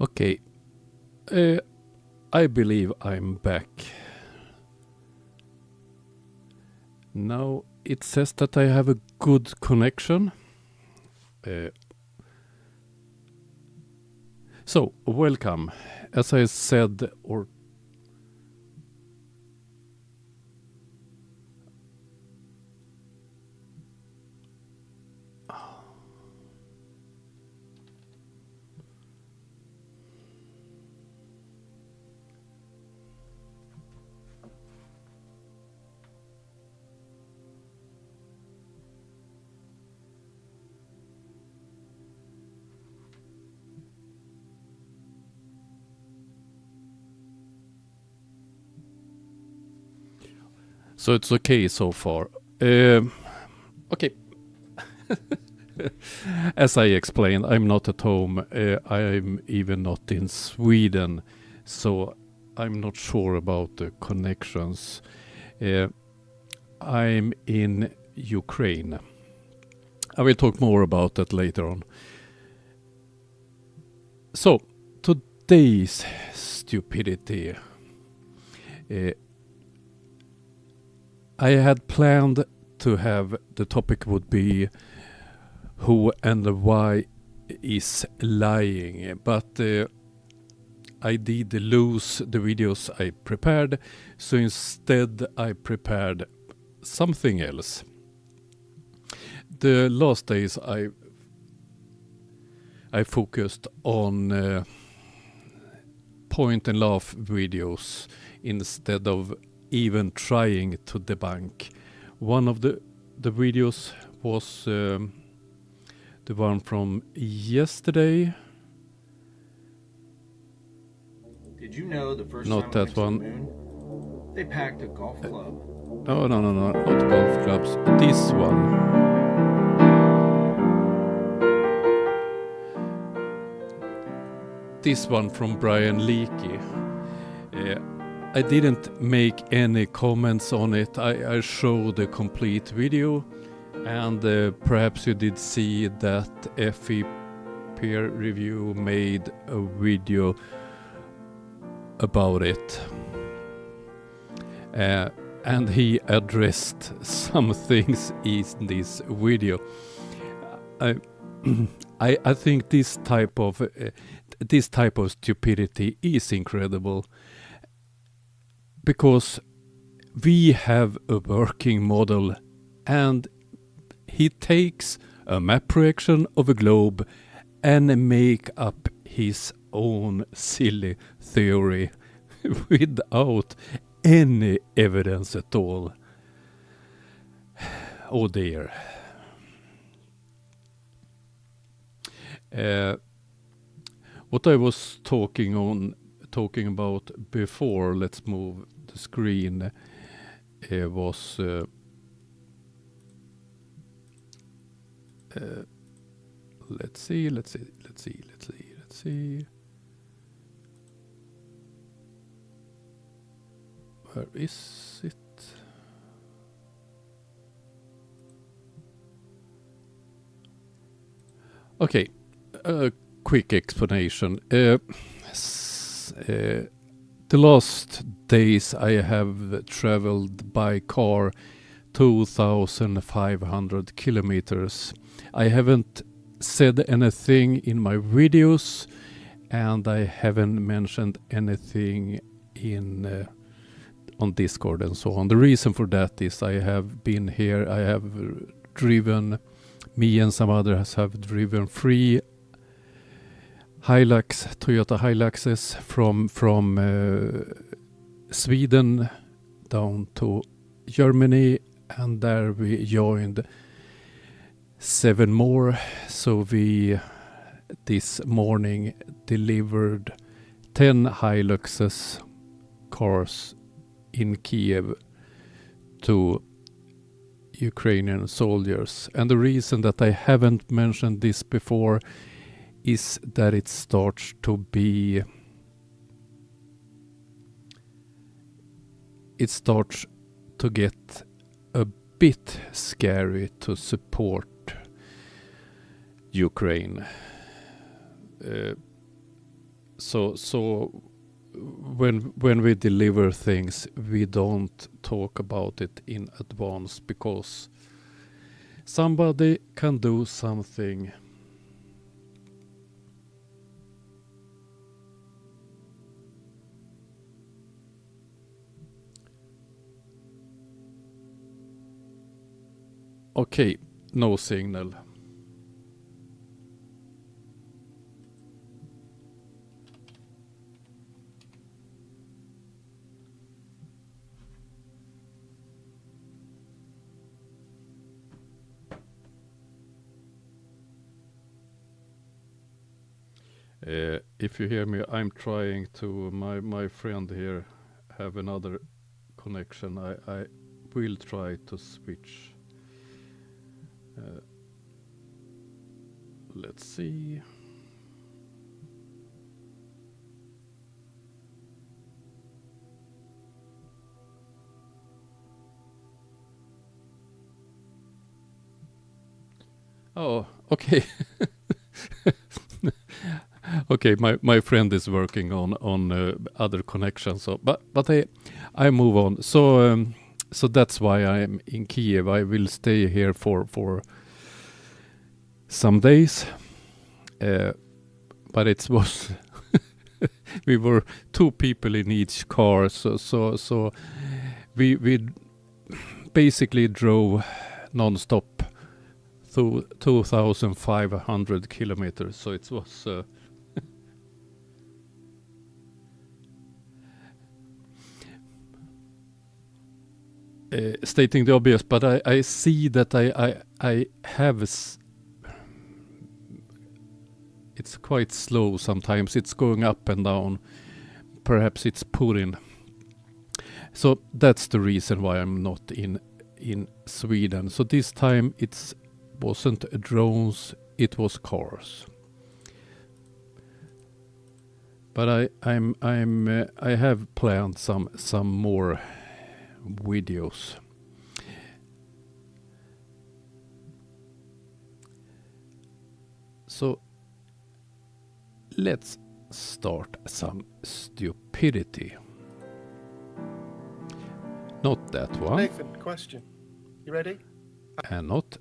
Okay, I believe I'm back. Now it says that I have a good connection. So, welcome. As I said, or so it's okay so far. Okay. As I explained, I'm not at home. I'm even not in Sweden, so I'm not sure about the connections. I'm in Ukraine. I will talk more about that later on. So, today's stupidity. I had planned to have the topic would be who and why is lying, but I did lose the videos I prepared, so instead I prepared something else. The last days I focused on point and laugh videos instead of even trying to debunk. One of the videos was the one from yesterday. Did you know the first Not time that I one. went to the moon, they packed a golf club? No, not golf clubs. This one. This one from Brian Leakey. I didn't make any comments on it. I showed the complete video, and perhaps you did see that FE peer review made a video about it. And he addressed some things in this video. I think this type of stupidity is incredible, because we have a working model, and he takes a map projection of a globe and make up his own silly theory without any evidence at all. Oh dear. What I was talking about before, let's move the screen, was let's see. Where is it? Okay, a quick explanation. The last days I have traveled by car 2,500 kilometers. I haven't said anything in my videos, and I haven't mentioned anything in on Discord and so on. The reason for that is I have been here, I have driven, me and some others have driven 3 Toyota Hiluxes from Sweden down to Germany, and there we joined 7 more. So we this morning delivered 10 Hiluxes cars in Kiev to Ukrainian soldiers. And the reason that I haven't mentioned this before is that it starts to get a bit scary to support Ukraine. So when we deliver things, we don't talk about it in advance because somebody can do something. Okay, no signal. If you hear me, I'm trying to, my friend here have another connection. I will try to switch. Let's see. Oh, okay. Okay, my friend is working on other connections. So, but I move on. So that's why I'm in Kiev. I will stay here for some days. But it was we were 2 people in each car. So we basically drove non-stop through 2,500 kilometers. So it was. Stating the obvious, but I see that I have it's quite slow sometimes. It's going up and down. Perhaps it's Putin. So that's the reason why I'm not in Sweden. So this time it wasn't drones, it was cars. But I have planned some more videos. So let's start some stupidity. Not that one. Nathan, question. You ready? And not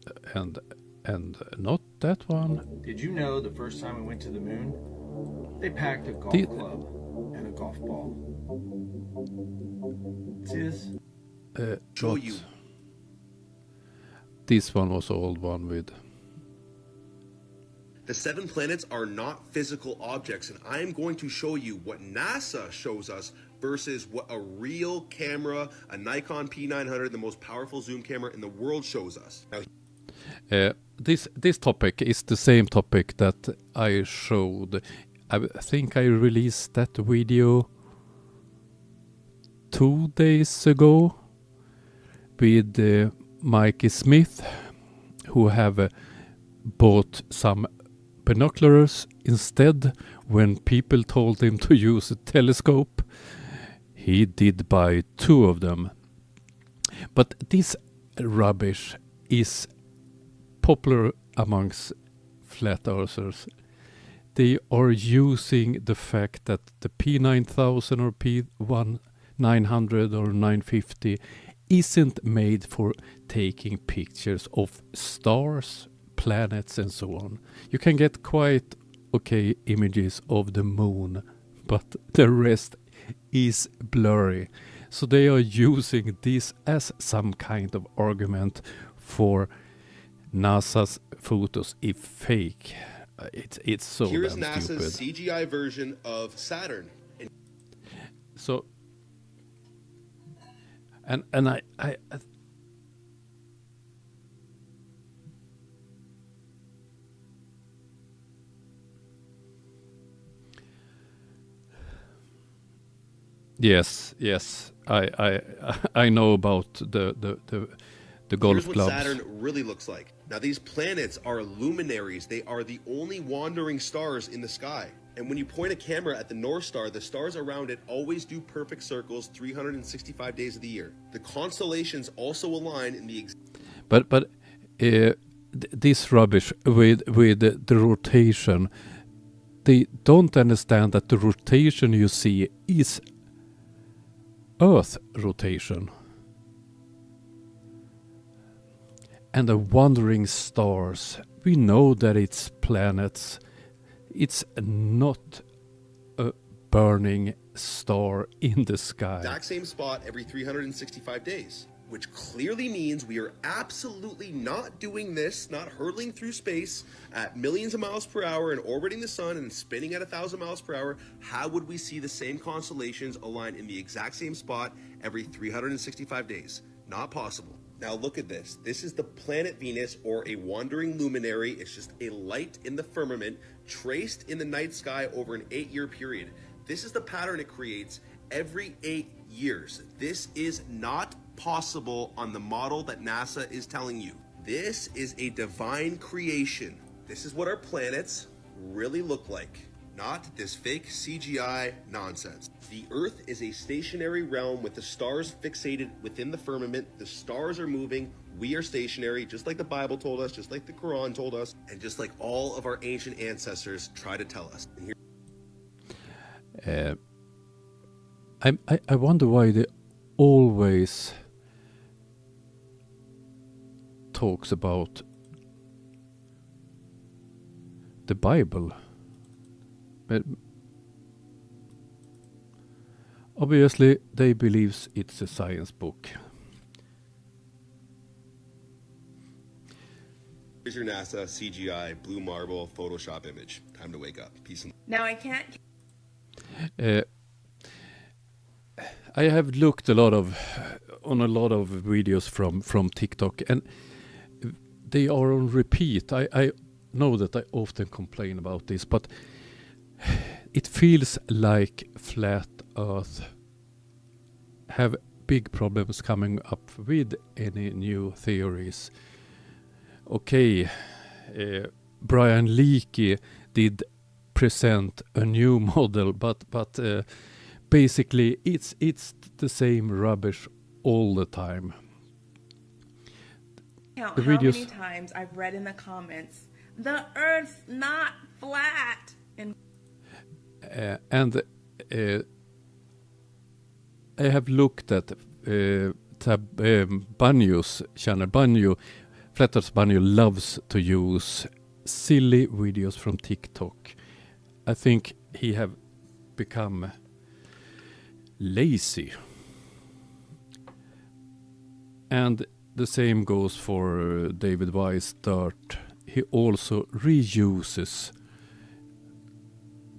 that one. Did you know the first time we went to the moon, they packed a golf club and a golf ball? See this? Show you. This one was the old one with. The 7 planets are not physical objects, and I am going to show you what NASA shows us versus what a real camera, a Nikon P900, the most powerful zoom camera in the world, shows us. Now, This topic is the same topic that I showed. I think I released that video 2 days ago with Mikey Smith, who have bought some binoculars instead when people told him to use a telescope. He did buy 2 of them. But this rubbish is popular amongst flat earthers. They are using the fact that the P9000 or P900 or 950 isn't made for taking pictures of stars, planets and so on. You can get quite okay images of the moon, but the rest is blurry. So they are using this as some kind of argument for NASA's photos if fake. It's so here's damn NASA's stupid. CGI version of Saturn. So and I yes, I know about the golf Here's what clubs. Saturn really looks like. Now, these planets are luminaries. They are the only wandering stars in the sky. And when you point a camera at the North Star, the stars around it always do perfect circles 365 days of the year. The constellations also align in the this rubbish with the rotation, they don't understand that the rotation you see is Earth rotation. And the wandering stars, we know that it's planets. It's not a burning star in the sky. Exact same spot every 365 days, which clearly means we are absolutely not doing this, not hurtling through space at millions of miles per hour and orbiting the sun and spinning at 1,000 miles per hour. How would we see the same constellations align in the exact same spot every 365 days? Not possible. Now look at this. This is the planet Venus, or a wandering luminary. It's just a light in the firmament traced in the night sky over an 8-year period. This is the pattern it creates every 8 years. This is not possible on the model that NASA is telling you. This is a divine creation. This is what our planets really look like, not this fake CGI nonsense. The Earth is a stationary realm with the stars fixated within the firmament. The stars are moving, we are stationary, just like the Bible told us, just like the Quran told us, and just like all of our ancient ancestors try to tell us. And here I wonder why they always talks about the Bible. But obviously they believes it's a science book. here's your NASA CGI blue marble Photoshop image. Time to wake up. Peace and Now I can't. I have looked on a lot of videos from TikTok, and they are on repeat. I know that I often complain about this, but it feels like flat Earth have big problems coming up with any new theories. Okay, Brian Leakey did present a new model, but basically it's the same rubbish all the time. Count The how videos- many times I've read in the comments, the Earth's not flat. And I have looked at Banyo's channel. Flat Earth Banyo loves to use silly videos from TikTok. I think he have become lazy. And the same goes for David Weiss Dirt. He also reuses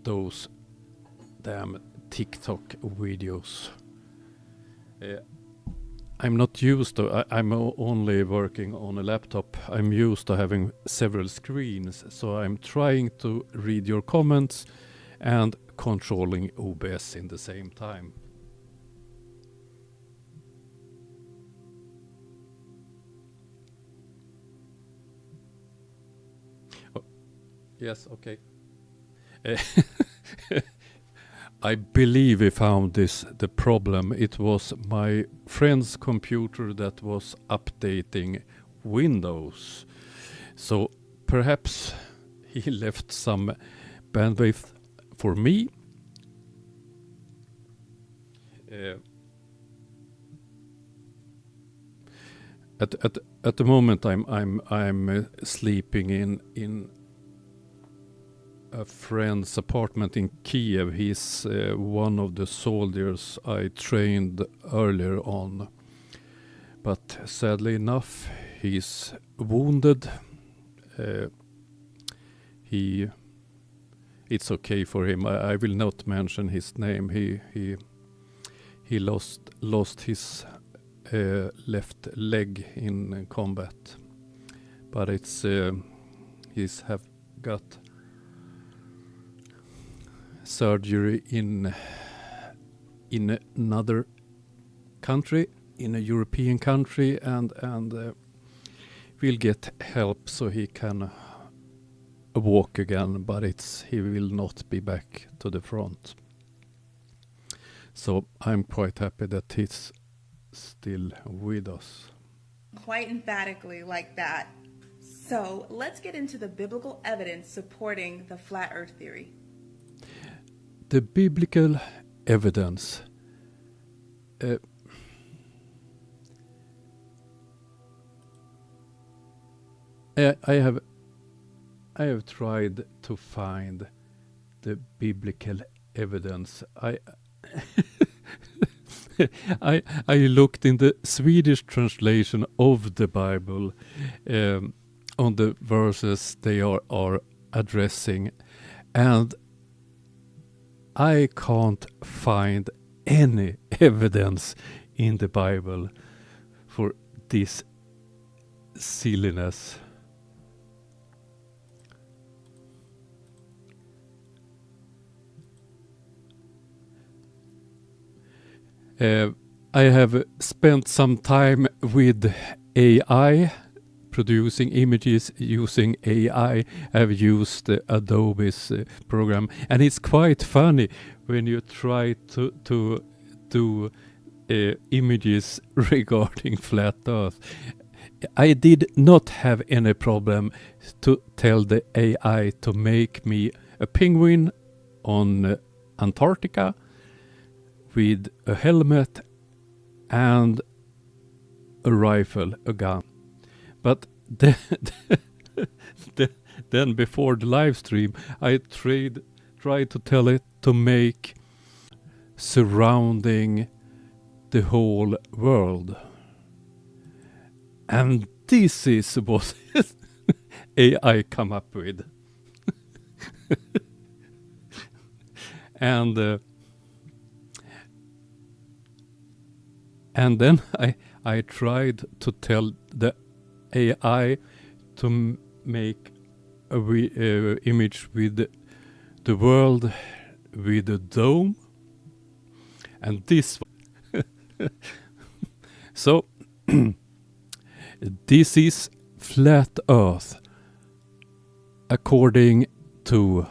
those damn TikTok videos. I'm not used to, I'm only working on a laptop. I'm used to having several screens, so I'm trying to read your comments and controlling OBS in the same time. Oh, yes, okay. I believe we found the problem. It was my friend's computer that was updating Windows. So perhaps he left some bandwidth for me. At the moment I'm sleeping in a friend's apartment in Kiev. He's one of the soldiers I trained earlier on. But sadly enough, he's wounded. It's okay for him. I will not mention his name. He lost his left leg in combat. But he's have got surgery in another country, in a European country, and will get help so he can walk again, but he will not be back to the front. So I'm quite happy that he's still with us. Quite emphatically like that. So let's get into the biblical evidence supporting the flat earth theory. the biblical evidence. I have tried to find the biblical evidence. I looked in the Swedish translation of the Bible on the verses they are addressing, and I can't find any evidence in the Bible for this silliness. I have spent some time with AI, producing images using AI. I've used Adobe's program, and it's quite funny when you try to do images regarding flat Earth. I did not have any problem to tell the AI to make me a penguin on Antarctica with a helmet and a rifle, a gun. But then before the live stream, I tried to tell it to make surrounding the whole world. And this is what AI come up with. And then I tried to tell the AI to make a image with the world with a dome, and this so this is flat Earth according to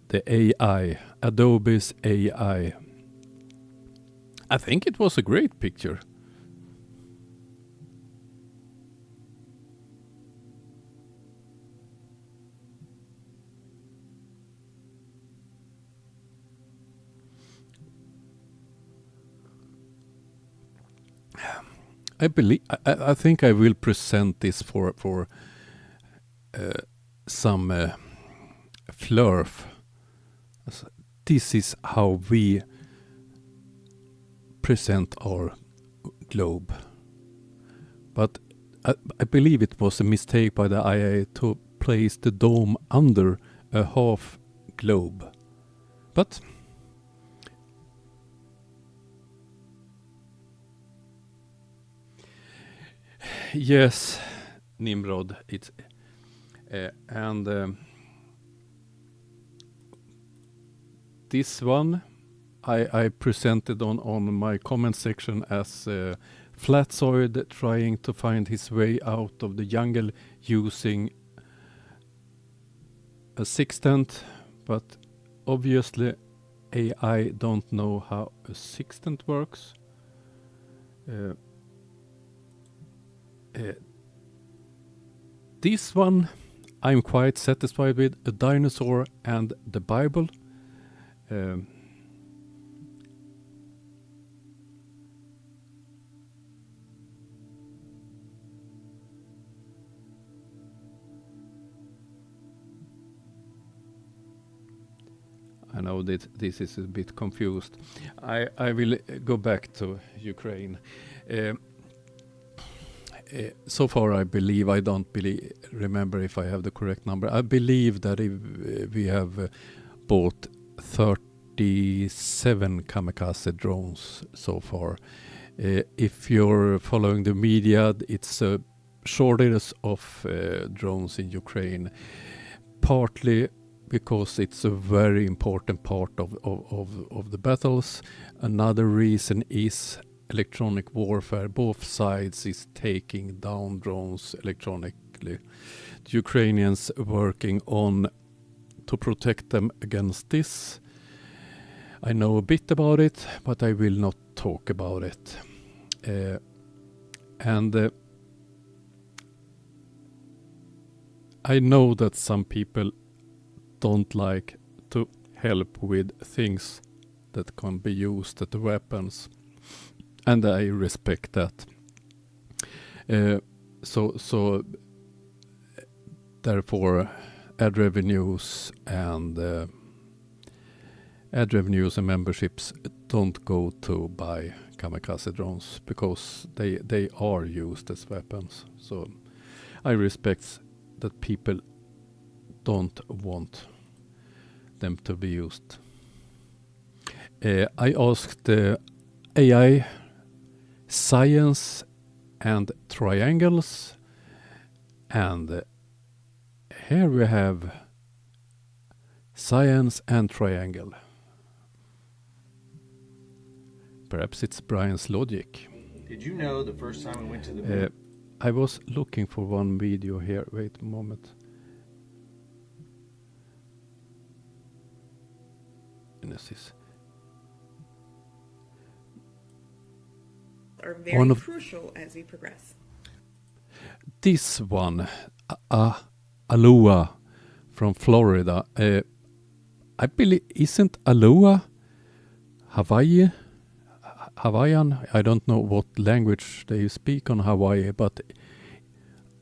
the AI, Adobe's AI. I think it was a great picture. I think I will present this for some flurf. This is how we present our globe. But I believe it was a mistake by the IA to place the dome under a half globe. But yes, Nimrod, it's and this one I presented on my comment section as Flatzoid trying to find his way out of the jungle using a sextant, but obviously AI don't know how a sextant works. This one I'm quite satisfied with, a dinosaur and the Bible. I know that this is a bit confused. I will go back to Ukraine. So far, I believe, I don't remember if I have the correct number. I believe that we have bought 37 kamikaze drones so far. If you're following the media, it's a shortage of drones in Ukraine, partly because it's a very important part of the battles. Another reason is electronic warfare. Both sides is taking down drones electronically. The Ukrainians are working on to protect them against this. I know a bit about it, but I will not talk about it. I know that some people don't like to help with things that can be used as weapons, and I respect that. So therefore, ad revenues and memberships don't go to buy kamikaze drones because they are used as weapons. So I respect that people don't want them to be used. I asked AI, science and triangles, and here we have science and triangle. Perhaps it's Brian's logic. Did you know the first time we went to the moon? I was looking for one video here. Wait a moment. Genesis. Are very crucial as we progress. This one, Aloha from Florida. I believe, isn't Aloha Hawaiian? I don't know what language they speak on Hawaii, but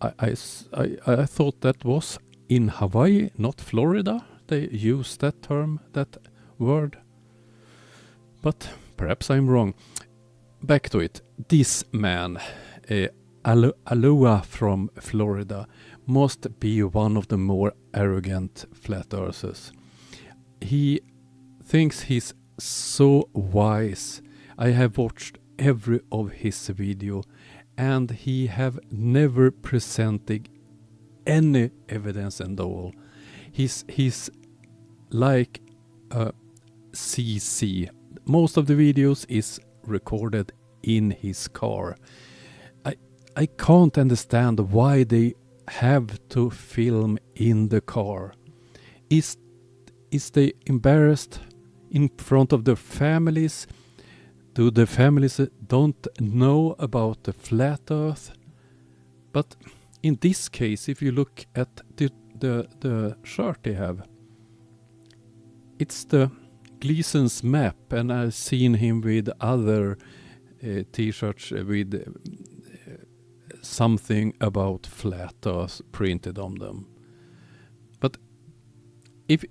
I thought that was in Hawaii, not Florida. They use that term, that word. But perhaps I'm wrong. Back to it. This man, Aloha from Florida, must be one of the more arrogant flat earthers. He thinks he's so wise. I have watched every of his video, and he have never presented any evidence at all. He's like a CC. Most of the videos is recorded in his car. I can't understand why they have to film in the car. Is they embarrassed in front of their families? Do the families don't know about the flat earth? But in this case, if you look at the shirt they have, it's the Gleason's map, and I've seen him with other t-shirts with something about flat earth printed on them. But if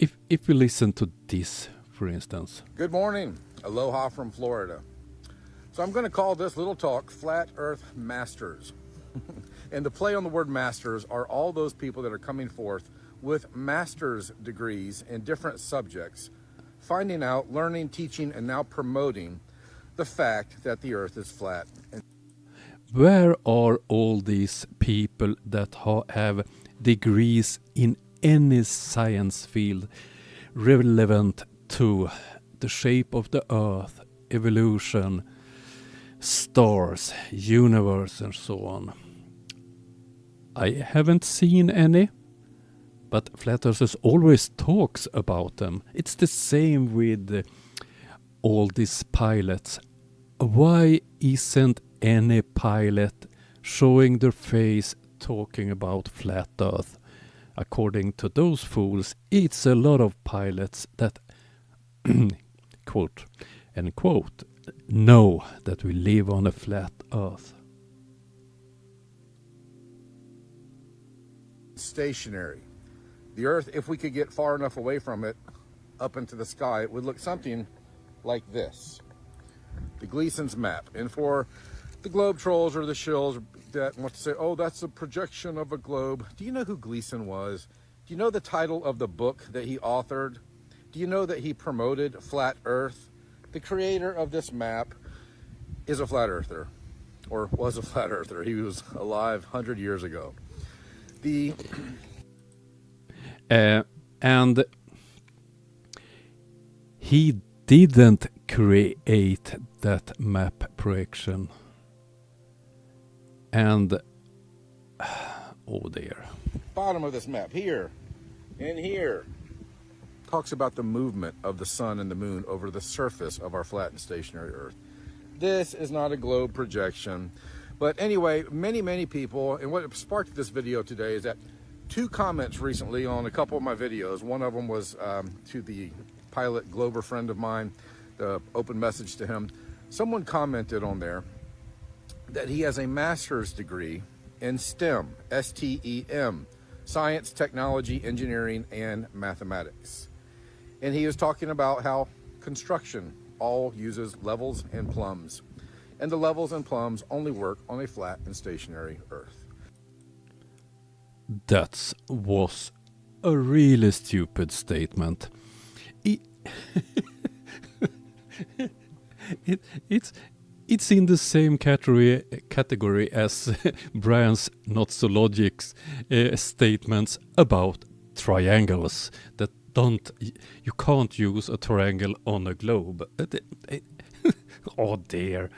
we listen to this, for instance. Good morning. Aloha from Florida. So I'm going to call this little talk Flat Earth Masters. And the play on the word masters are all those people that are coming forth with master's degrees in different subjects, finding out, learning, teaching, and now promoting the fact that the earth is flat. Where are all these people that have degrees in any science field relevant to the shape of the earth, evolution, stars, universe, and so on? I haven't seen any, but Flat Earthers always talks about them. It's the same with all these pilots. Why isn't any pilot showing their face talking about flat earth? According to those fools, it's a lot of pilots that quote unquote know that we live on a flat earth. Stationary. The earth, if we could get far enough away from it, up into the sky, it would look something like this. The Gleason's map. And for the globe trolls or the shills that want to say, oh, that's a projection of a globe. Do you know who Gleason was? Do you know the title of the book that he authored? Do you know that he promoted Flat Earth? The creator of this map is a flat earther, or was a flat earther. He was alive 100 years ago. And he didn't create that map projection. And oh dear. Bottom of this map, here and here, talks about the movement of the sun and the moon over the surface of our flat and stationary earth. This is not a globe projection. But anyway, many people, and what sparked this video today is that two comments recently on a couple of my videos. One of them was to the pilot Glover friend of mine, the open message to him, someone commented on there that he has a master's degree in STEM, S-T-E-M, science, technology, engineering, and mathematics. And he was talking about how construction all uses levels and plumbs, and the levels and plumbs only work on a flat and stationary Earth. That was a really stupid statement. It's in the same category as Brian's not so logic statements about triangles that you can't use a triangle on a globe. Oh dear.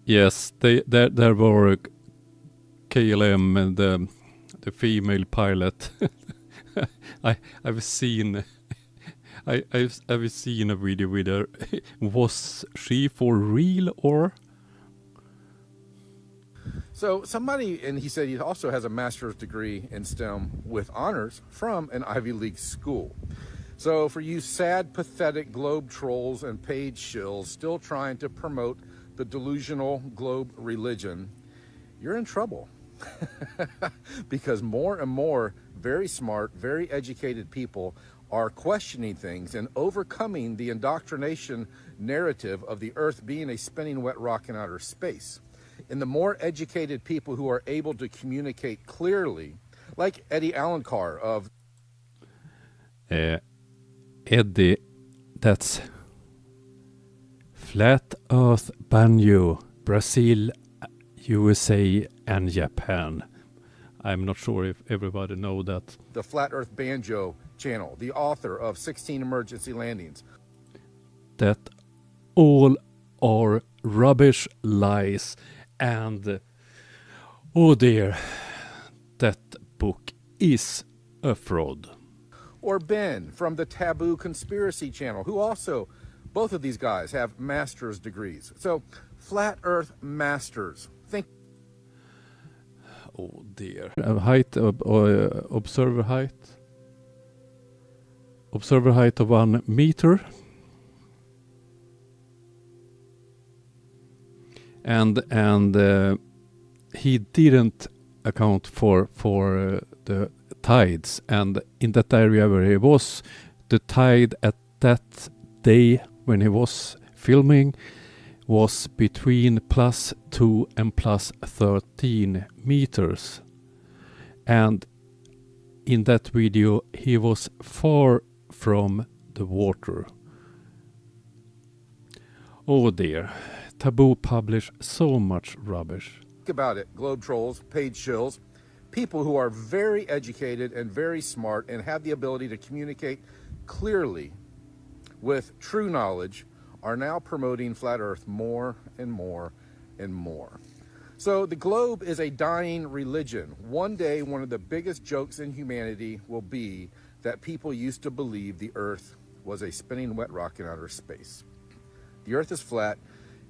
Yes, there were KLM and the female pilot. I've seen a video with her. Was she for real or? So somebody, and he said he also has a master's degree in STEM with honors from an Ivy League school. So for you sad, pathetic globe trolls and page shills still trying to promote the delusional globe religion, you're in trouble. Because more and more very smart, very educated people are questioning things and overcoming the indoctrination narrative of the Earth being a spinning wet rock in outer space. And the more educated people who are able to communicate clearly, like Eddie Alencar of... Eddie, that's Flat Earth Banjo, Brazil, USA, and Japan. I'm not sure if everybody know that. The Flat Earth Banjo channel, the author of 16 Emergency Landings. That all are rubbish, lies, and oh dear, that book is a fraud. Or Ben from the Taboo Conspiracy channel, who also, both of these guys have master's degrees. So, Flat Earth Masters. Think. Oh dear. Height, observer height. Observer height of 1 meter. And he didn't account for the tides, and in that area where he was, the tide at that day when he was filming was between +2 and +13 meters. And in that video he was far from the water. Oh dear. Taboo publish so much rubbish. Think about it, globe trolls, page shills, people who are very educated and very smart and have the ability to communicate clearly with true knowledge are now promoting Flat Earth more and more and more. So the globe is a dying religion. One day, one of the biggest jokes in humanity will be that people used to believe the Earth was a spinning wet rock in outer space. The Earth is flat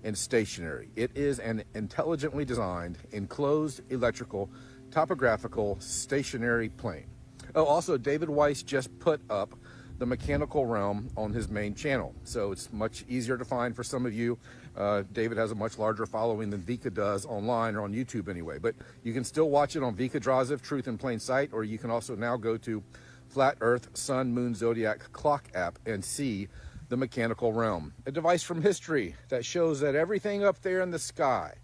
and stationary. It is an intelligently designed, enclosed electrical, topographical, stationary plane. Oh, also, David Weiss just put up the mechanical realm on his main channel, so it's much easier to find for some of you. David has a much larger following than Vika does online or on YouTube anyway, but you can still watch it on Vika Draziv, Truth in Plain Sight, or you can also now go to Flat Earth Sun Moon Zodiac Clock app and see the mechanical realm, a device from history that shows that everything up there in the sky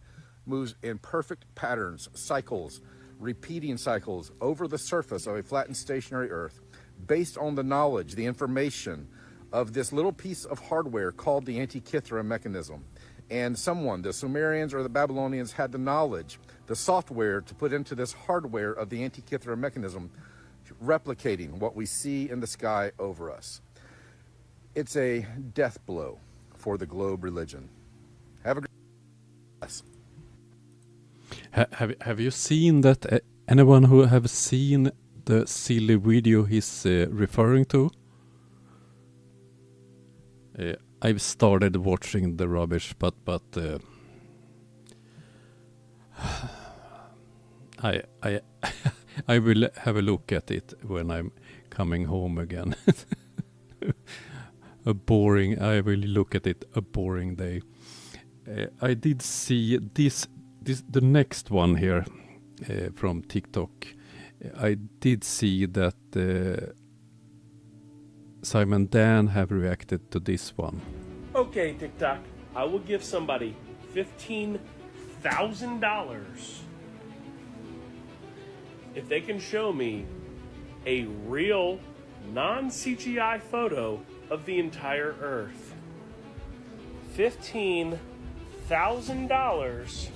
moves in perfect patterns, cycles, repeating cycles over the surface of a flat and stationary Earth based on the knowledge, the information of this little piece of hardware called the Antikythera mechanism. And someone, the Sumerians or the Babylonians, had the knowledge, the software to put into this hardware of the Antikythera mechanism, replicating what we see in the sky over us. It's a death blow for the globe religion. Have a great day. Have you seen that? Anyone who have seen the silly video he's referring to? I've started watching the rubbish, but I I will have a look at it when I'm coming home again. I will look at it, a boring day. I did see the next one here from TikTok. I did see that Simon Dan have reacted to this one. Okay, TikTok, I will give somebody $15,000 if they can show me a real non-CGI photo of the entire Earth. $15,000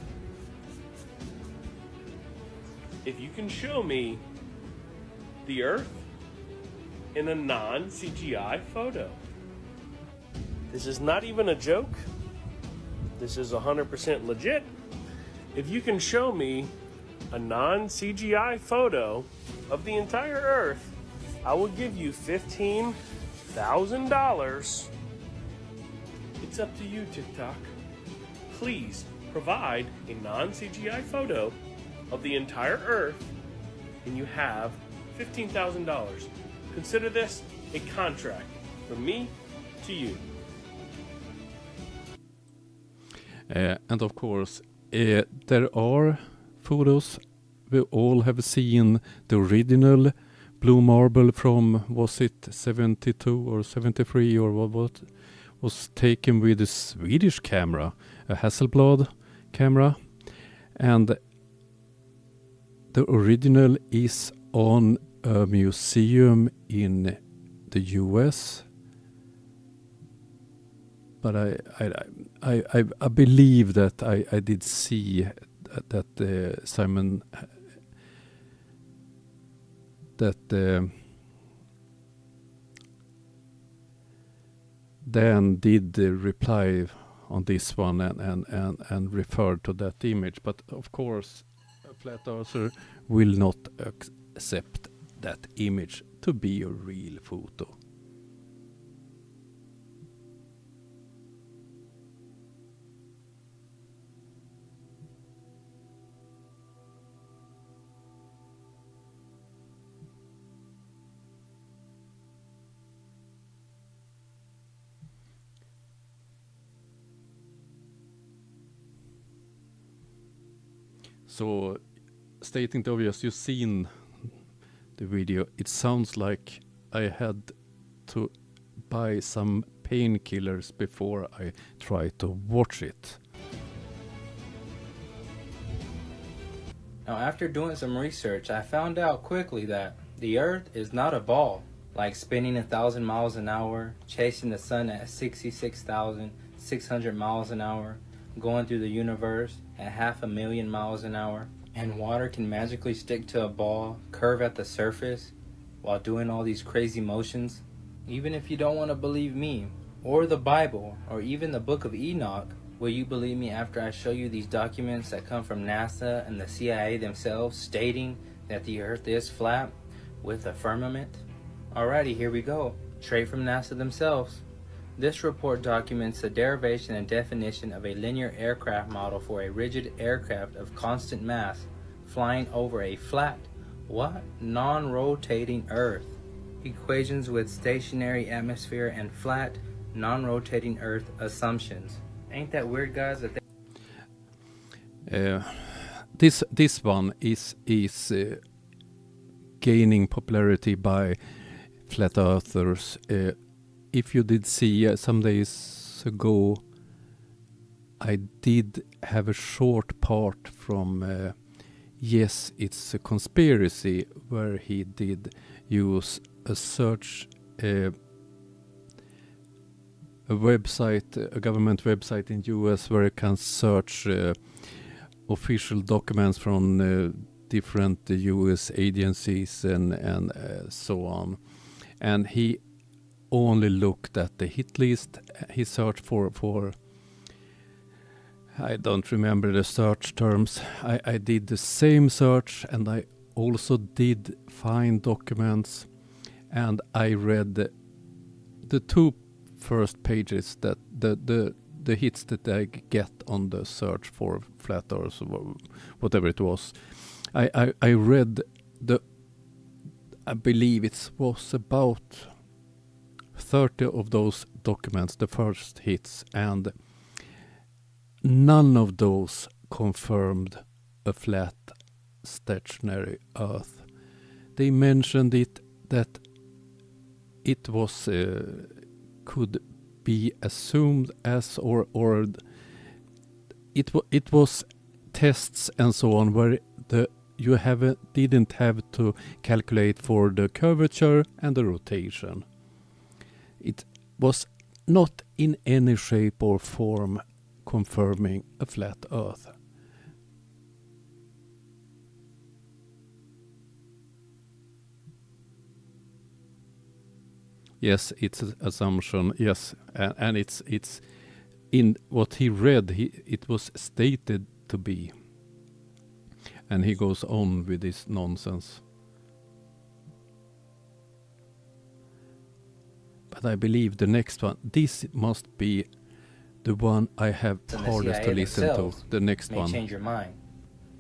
if you can show me the Earth in a non-CGI photo. This is not even a joke. This is 100% legit. If you can show me a non-CGI photo of the entire Earth, I will give you $15,000. It's up to you, TikTok. Please provide a non-CGI photo of the entire Earth, and you have $15,000. Consider this a contract from me to you. And of course, there are photos. We all have seen the original blue marble from, was it 72 or 73 or what was taken with a Swedish camera, a Hasselblad camera. And the original is on a museum in the US. But I believe that I did see that Simon Dan did reply on this one and referred to that image. But of course, a flat earther will not accept that image to be a real photo. So, stating the obvious, you've seen the video. It sounds like I had to buy some painkillers before I try to watch it. Now, after doing some research, I found out quickly that the Earth is not a ball, like spinning 1,000 miles an hour, chasing the sun at 66,600 miles an hour, going through the universe at 500,000 miles an hour, and water can magically stick to a ball, curve at the surface, while doing all these crazy motions. Even if you don't want to believe me, or the Bible, or even the Book of Enoch, will you believe me after I show you these documents that come from NASA and the CIA themselves stating that the Earth is flat with a firmament? Alrighty, here we go. Straight from NASA themselves. This report documents the derivation and definition of a linear aircraft model for a rigid aircraft of constant mass flying over a flat, non-rotating Earth. Equations with stationary atmosphere and flat, non-rotating Earth assumptions. Ain't that weird, guys? That this one is gaining popularity by flat earthers. If you did see some days ago, I did have a short part from Yes, It's a Conspiracy, where he did use a search, a website, a government website in US where you can search official documents from different US agencies and so on. And he only looked at the hit list. He searched for I don't remember the search terms. I did the same search, and I also did find documents, and I read the two first pages, that the hits that I get on the search for flat earth or whatever it was. I read I believe it was about 30 of those documents, the first hits, and none of those confirmed a flat stationary Earth. They mentioned it that it was could be assumed as or it was tests and so on where you didn't have to calculate for the curvature and the rotation. It was not in any shape or form confirming a flat Earth. Yes, it's an assumption. Yes, and it's in what he read. It was stated to be, and he goes on with this nonsense. But I believe the next one. This must be the one I have hardest to listen to. The next one. Change your mind.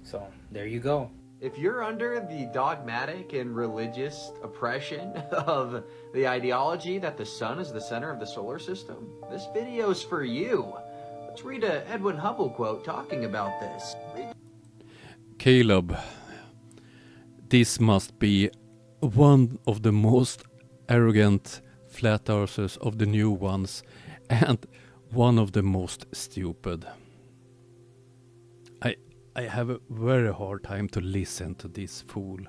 So there you go. If you're under the dogmatic and religious oppression of the ideology that the sun is the center of the solar system, this video is for you. Let's read a Edwin Hubble quote talking about this. Caleb, this must be one of the most arrogant flat earthers of the new ones, and one of the most stupid. I have a very hard time to listen to this fool.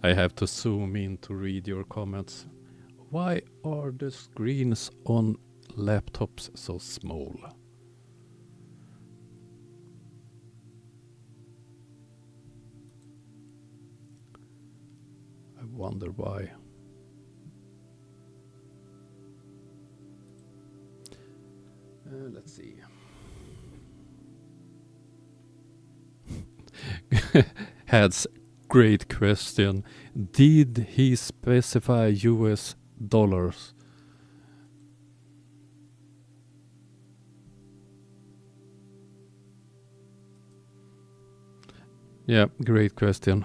I have to zoom in to read your comments. Why are the screens on laptops so small? I wonder why. Let's see. Had's great question. Did he specify US dollars? Yeah, great question.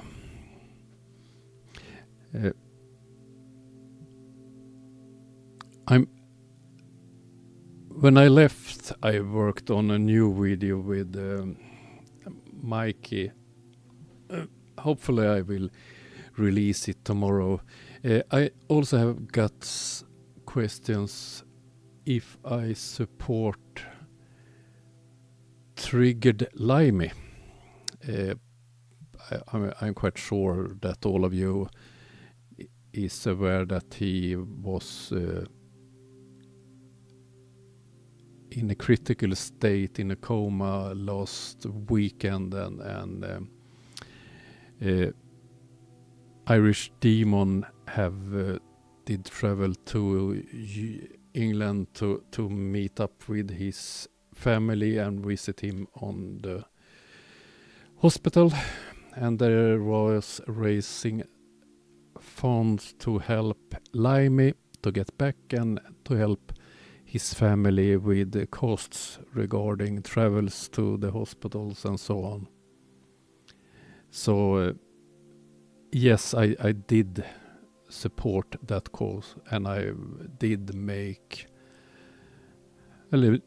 When I left, I worked on a new video with Mikey. Hopefully I will release it tomorrow. I also have got questions if I support triggered limey. I'm quite sure that all of you is aware that he was in a critical state, in a coma last weekend, and Irish Demon have did travel to England to meet up with his family and visit him on the hospital, and there was raising funds to help Limey to get back and to help his family with the costs regarding travels to the hospitals and so on. So yes, I did support that cause, and I did make a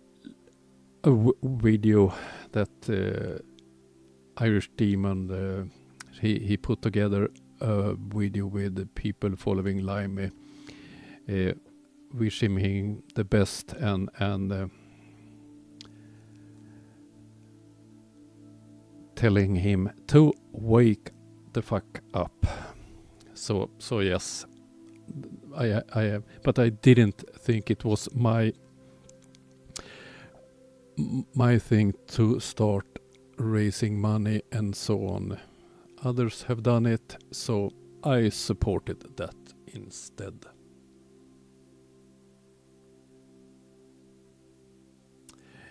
video that Irish Demon he put together a video with the people following Limey, wishing him the best and telling him to wake the fuck up. So yes, I but I didn't think it was my thing to start raising money and so on. Others have done it, so I supported that instead.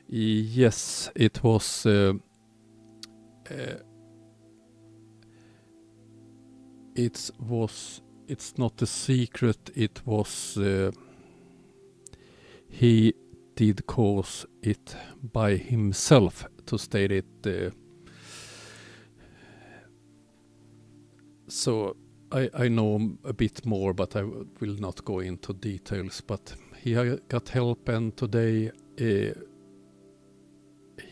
Yes, it was it's not a secret. It was he did cause it by himself, to state it. So I know a bit more, but I will not go into details. But he got help, and today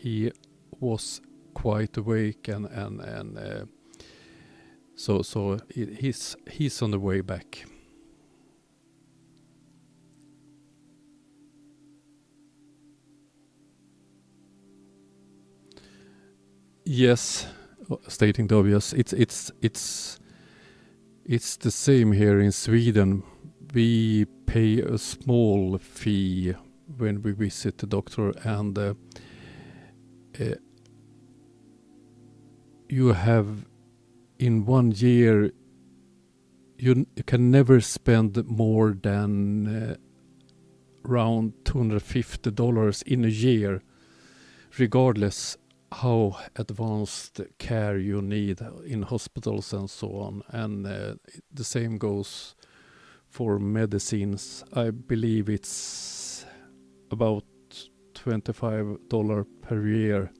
he was quite awake, and so he's on the way back. Yes, stating the obvious. It's the same here in Sweden. We pay a small fee when we visit the doctor, and you have in 1 year you can never spend more than around $250 in a year, regardless how advanced care you need in hospitals and so on. And the same goes for medicines. I believe it's about $25 per year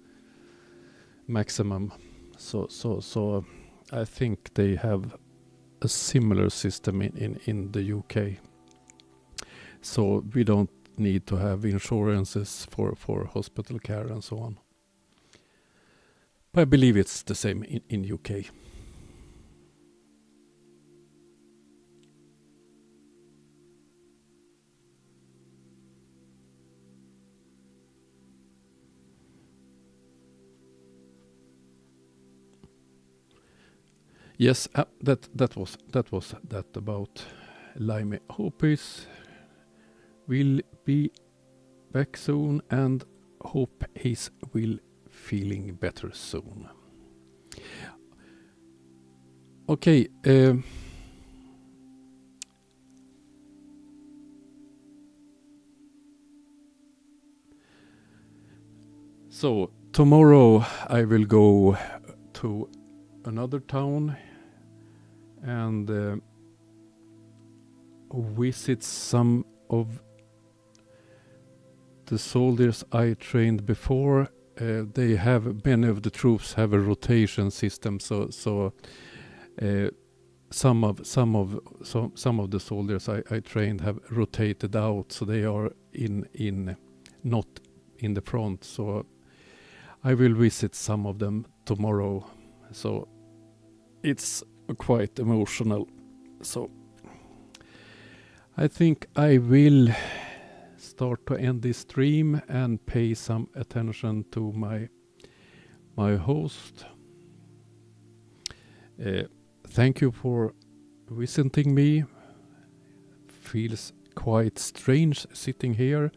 maximum. So I think they have a similar system in the UK. So we don't need to have insurances for hospital care and so on. But I believe it's the same in UK. Yes, that was that about Limey. Hope is will be back soon, and hope he's will feeling better soon. Okay. So tomorrow I will go to another town and visit some of the soldiers I trained before. They have, many of the troops have a rotation system, so some of the soldiers I trained have rotated out, so they are in not in the front. So I will visit some of them tomorrow. So it's quite emotional. So I think I will start to end this stream and pay some attention to my host. Thank you for visiting me. Feels quite strange sitting here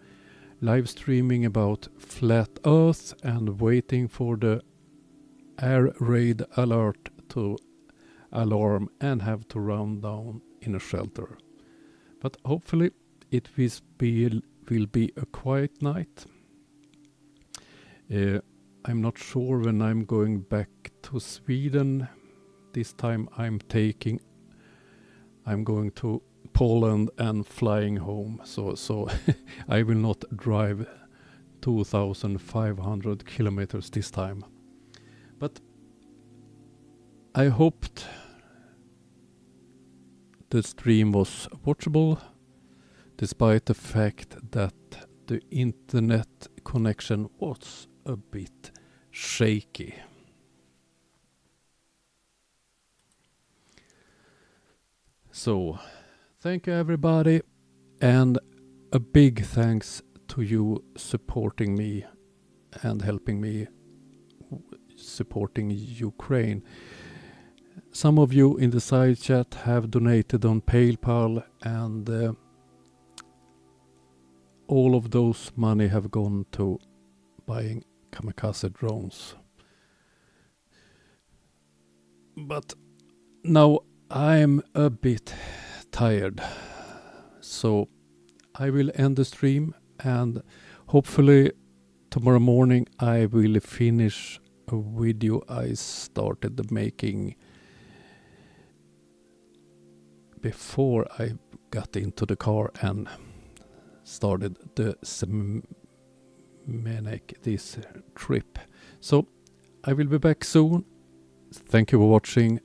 live streaming about flat earth and waiting for the air raid alert to alarm and have to run down in a shelter. But hopefully it will be a quiet night. I'm not sure when I'm going back to Sweden. This time I'm going to Poland and flying home. So I will not drive 2,500 kilometers this time. But I hoped the stream was watchable, despite the fact that the internet connection was a bit shaky. So, thank you everybody, and a big thanks to you supporting me and helping me supporting Ukraine. Some of you in the side chat have donated on PayPal, and all of those money have gone to buying kamikaze drones. But now I'm a bit tired, so I will end the stream, and hopefully tomorrow morning I will finish a video I started making before I got into the car and started this trip. So I will be back soon. Thank you for watching.